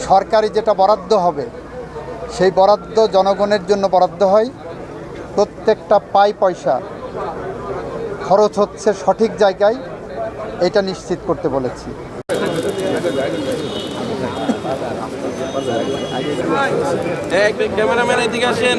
সরকারি যেটা বরাদ্দ হবে সেই বরাদ্দ জনগণের জন্য বরাদ্দ হয়। প্রত্যেকটা পয়সা খরচ হচ্ছে সঠিক জায়গায়, এটা নিশ্চিত করতে বলেছি। ক্যামেরাম্যান এদিকে আসেন।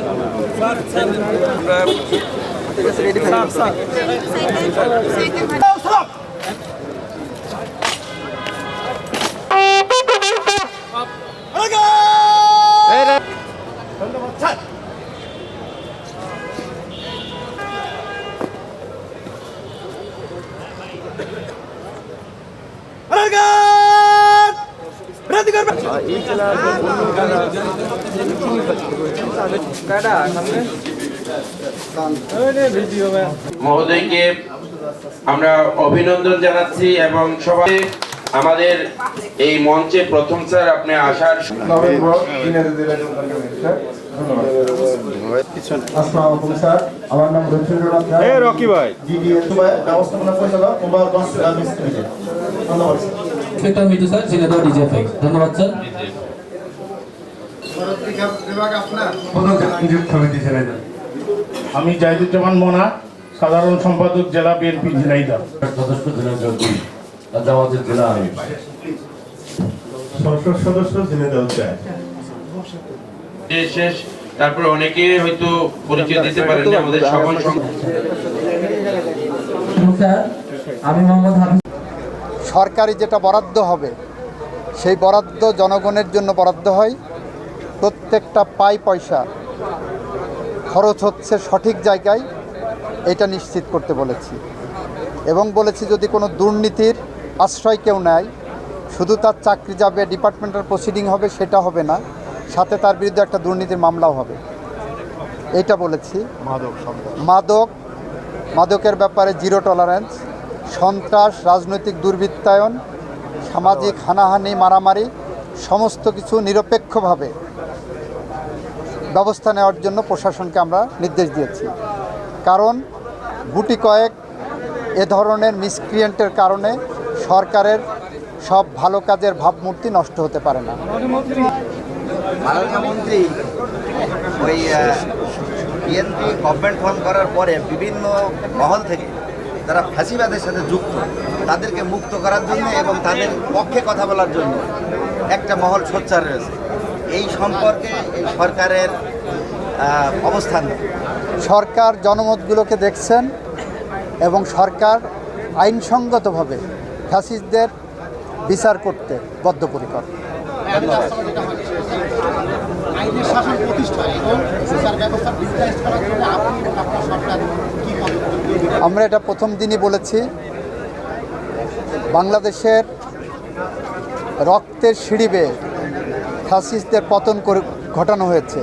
মহোদয়কে আমরা অভিনন্দন জানাচ্ছি এবং সবাই আমাদের এই মঞ্চে প্রথম স্যার আপনি আসার আমার নাম রবীন্দ্রনাথ রকি ভাই ব্যবস্থাপনা পরিচালক ধন্যবাদ স্যার ধন্যবাদ স্যার। আমি জাহিদুজ্জামান মোনা, সাধারণ সম্পাদক জেলা বিএনপি ঝিনাইদহ। জামাতের জেলা আমি সংসদ সদস্য ঝিনাইদহ শেষ। তারপর অনেকে হয়তো পরিচয় দিতে পারেন না আমাদের সকল আমি মোহাম্মদ হাফিজ। সরকারি যেটা বরাদ্দ হবে সেই বরাদ্দ জনগণের জন্য বরাদ্দ হয়। প্রত্যেকটা পয়সা খরচ হচ্ছে সঠিক জায়গায়, এটা নিশ্চিত করতে বলেছি। এবং বলেছি যদি কোনো দুর্নীতির আশ্রয় কেউ নেয়, শুধু তার চাকরি যাবে, ডিপার্টমেন্টাল প্রসিডিং হবে, সেটা হবে না, সাথে তার বিরুদ্ধে একটা দুর্নীতির মামলাও হবে, এটা বলেছি। মাদকের ব্যাপারে জিরো টলারেন্স, সন্ত্রাস, রাজনৈতিক দুর্বৃত্তায়ন, সামাজিক হানাহানি, মারামারি, সমস্ত কিছু নিরপেক্ষভাবে ব্যবস্থা নেওয়ার জন্য প্রশাসনকে আমরা নির্দেশ দিয়েছি। কারণ গুটি কয়েক এ ধরনের মিসক্রিয়েন্টের কারণে সরকারের সব ভালো কাজের ভাবমূর্তি নষ্ট হতে পারে না। মাননীয় মন্ত্রী ওই বিএনপি গভর্নমেন্ট ফর্ম করার পরে বিভিন্ন মহল থেকে যারা ফ্যাসিবাদের সাথে যুক্ত তাদেরকে মুক্ত করার জন্য এবং তাদের পক্ষে কথা বলার জন্য একটা মহল সোচ্চার রয়েছে। এই সম্পর্কে এই সরকারের অবস্থান। সরকার জনমতগুলোকে দেখছেন এবং সরকার আইনসঙ্গতভাবে ফ্যাসিস্টদের বিচার করতে বদ্ধপরিকর। আমরা এটা প্রথম দিনই বলেছি, বাংলাদেশের রক্তের সিঁড়ি বেয়ে ফ্যাসিস্টদের পতন ঘটানো হয়েছে।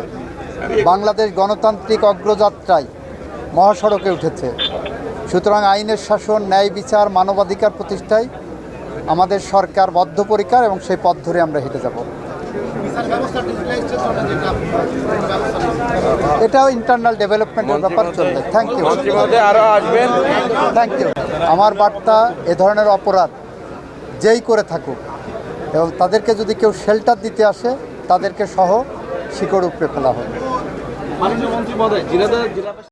বাংলাদেশ গণতান্ত্রিক অগ্রযাত্রায় মহাসড়কে উঠেছে। সুতরাং আইনের শাসন, ন্যায় বিচার, মানবাধিকার প্রতিষ্ঠায় আমাদের সরকার বদ্ধপরিকর এবং সেই পথ ধরে আমরা হেঁটে যাব। এটাও ইন্টারনাল ডেভেলপমেন্টের ব্যাপার চলবে। Thank you. আরো আসবেন। Thank you. আমার বার্তা, এ ধরনের অপরাধ যেই করে থাকুক এবং তাদেরকে যদি কেউ শেল্টার দিতে আসে তাদেরকে সহ শিকড় উপড়ে ফেলা হবে।